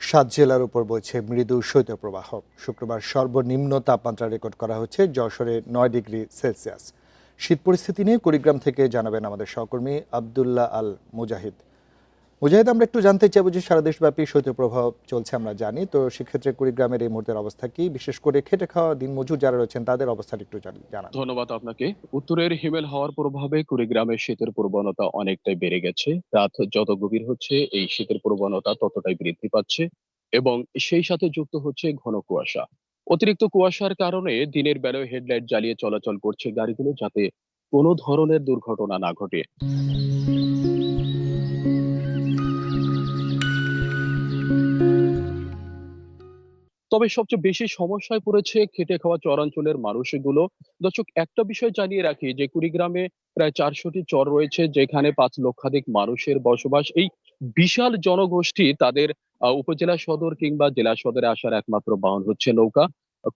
7 জেলার উপর বইছে মৃদু শৈত্যপ্রবাহ। শুক্রবার সর্বনিম্ন তাপমাত্রা রেকর্ড করা হচ্ছে যশোরে 9 ডিগ্রি সেলসিয়াস। শীত পরিস্থিতি নিয়ে কুড়িগ্রাম থেকে জানাবেন আমাদের সহকর্মী আব্দুল্লাহ আল মুজাহিদ। মুজাহিদ, আমরা একটু জানতে চাইব যে সারা দেশব্যাপী শৈত্যপ্রবাহ চলছে আমরা জানি, তো সেক্ষেত্রে কুড়িগ্রামের এই মুহূর্তের অবস্থা কি, বিশেষ করে খেটে খাওয়া দিনমজুর যারা রয়েছেন তাদের অবস্থাটা একটু জানান। ধন্যবাদ আপনাকে। উত্তরের হিমেল হাওয়ার প্রভাবে কুড়িগ্রামে শীতের প্রবণতা অনেকটাই বেড়ে গেছে। রাত যত গভীর হচ্ছে এই শীতের প্রবণতা ততটাই বৃদ্ধি পাচ্ছে এবং সেই সাথে যুক্ত হচ্ছে ঘন কুয়াশা। অতিরিক্ত কুয়াশার কারণে দিনের বেলায় হেডলাইট জ্বালিয়ে চলাচল করছে গাড়িগুলো, যাতে কোনো ধরনের দুর্ঘটনা না ঘটে। তবে সবচেয়ে বেশি সমস্যায় পড়েছে খেটে খাওয়া চরাঞ্চলের মানুষগুলো। দর্শক, একটা বিষয় জানিয়ে রাখি যে কুড়িগ্রামে প্রায় 400টি চর রয়েছে, যেখানে 5 লক্ষাধিক মানুষের বসবাস। এই বিশাল জনগোষ্ঠী তাদের উপজেলা সদর কিংবা জেলা সদরে আসার একমাত্র বাহন হচ্ছে নৌকা।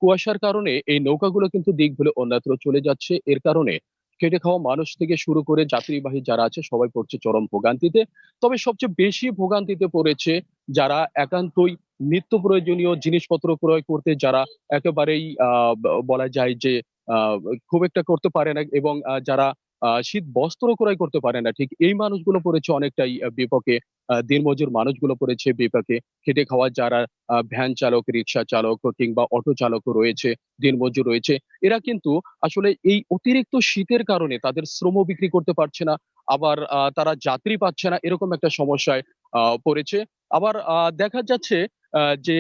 কুয়াশার কারণে এই নৌকাগুলো কিন্তু দিক ভুলে অন্যত্র চলে যাচ্ছে। এর কারণে খেটে খাওয়া মানুষ থেকে শুরু করে যাত্রীবাহী যারা আছে সবাই পড়ছে চরম ভোগান্তিতে। তবে সবচেয়ে বেশি ভোগান্তিতে পড়েছে যারা একান্তই নিত্য প্রয়োজনীয় জিনিসপত্র ক্রয় করতে, যারা একেবারেই বলা যায় যে খুব একটা করতে পারে না, এবং যারা শীত বস্ত্র ক্রয় করতে পারে না, ঠিক এই মানুষগুলো পড়েছে অনেকটাই বিপাকে। দিনমজুর মানুষগুলো পড়েছে বিপাকে। খেটে খাওয়া যারা ভ্যান চালক, রিক্সা চালক কিংবা অটো চালকও রয়েছে, দিনমজুর রয়েছে। এরা কিন্তু আসলে এই অতিরিক্ত শীতের কারণে তাদের শ্রম বিক্রি করতে পারছে না। আবার তারা যাত্রী পাচ্ছে না, এরকম একটা সমস্যায় পড়েছে। আবার দেখা যাচ্ছে যে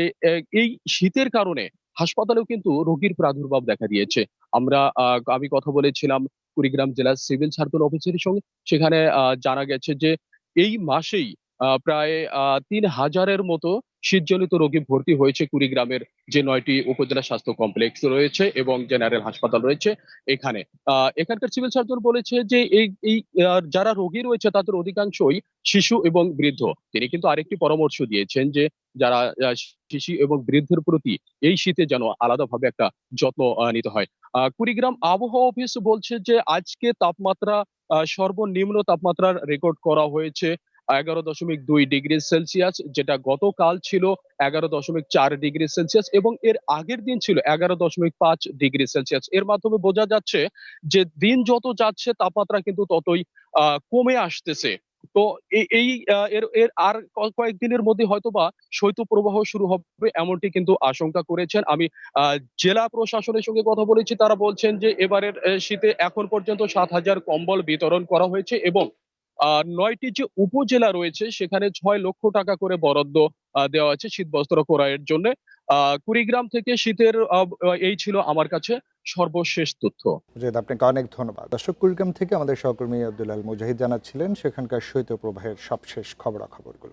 এই শীতের কারণে হাসপাতালেও কিন্তু রোগীর প্রাদুর্ভাব দেখা দিয়েছে। আমি কথা বলেছিলাম কুড়িগ্রাম জেলার সিভিল সার্জন অফিসের সঙ্গে। সেখানে জানা গেছে যে এই মাসেই প্রায় ৩,০০০ এর মতো শীতজনিত রোগী ভর্তি হয়েছে কুড়িগ্রামের যে ৯ টি উপজেলা স্বাস্থ্য কমপ্লেক্স রয়েছে এবং জেনারেল হাসপাতাল রয়েছে এখানে। এখানকার সিভিল সার্জন বলেছে যে এই যারা রোগী রয়েছে তাদের অধিকাংশই শিশু এবং বৃদ্ধ। তিনি কিন্তু আরেকটি পরামর্শ দিয়েছেন যে যারা শিশু এবং বৃদ্ধের প্রতি এই শীতে যেন আলাদাভাবে একটা যত্ন নিতে হয়। কুড়িগ্রাম আবহাওয়া অফিস বলছে যে আজকে তাপমাত্রা সর্বনিম্ন তাপমাত্রার রেকর্ড করা হয়েছে 11.2 ডিগ্রি সেলসিয়াস, যেটা গতকাল ছিল 11.4 ডিগ্রি সেলসিয়াস এবং এর আগের দিন ছিল 11.5 ডিগ্রি সেলসিয়াস। এর মাধ্যমে বোঝা যাচ্ছে যে দিন যত যাচ্ছে তাপমাত্রা কিন্তু ততই কমে আসতেছে। তো এই এর এর আর কয়েকদিনের মধ্যে হয়তোবা শৈত্যপ্রবাহ শুরু হবে, এমনটি কিন্তু আশঙ্কা করেছেন। আমি জেলা প্রশাসনের সঙ্গে কথা বলেছি, তারা বলছেন যে এবারের শীতে এখন পর্যন্ত ৭,০০০ কম্বল বিতরণ করা হয়েছে এবং ৯ টি যে উপজেলা রয়েছে সেখানে ৬ লক্ষ টাকা করে বরাদ্দ দেওয়া আছে শীতবস্ত্র ক্রয়ের জন্যে। কুড়িগ্রাম থেকে শীতের এই ছিল আমার কাছে সর্বশেষ তথ্য। মুজাহিদ, আপনাকে অনেক ধন্যবাদ। দর্শক, কুড়িগ্রাম থেকে আমাদের সহকর্মী আব্দুল্লাহ আল মুজাহিদ জানাচ্ছিলেন সেখানকার শৈত্যপ্রবাহের সবশেষ খবরাখবরগুলো।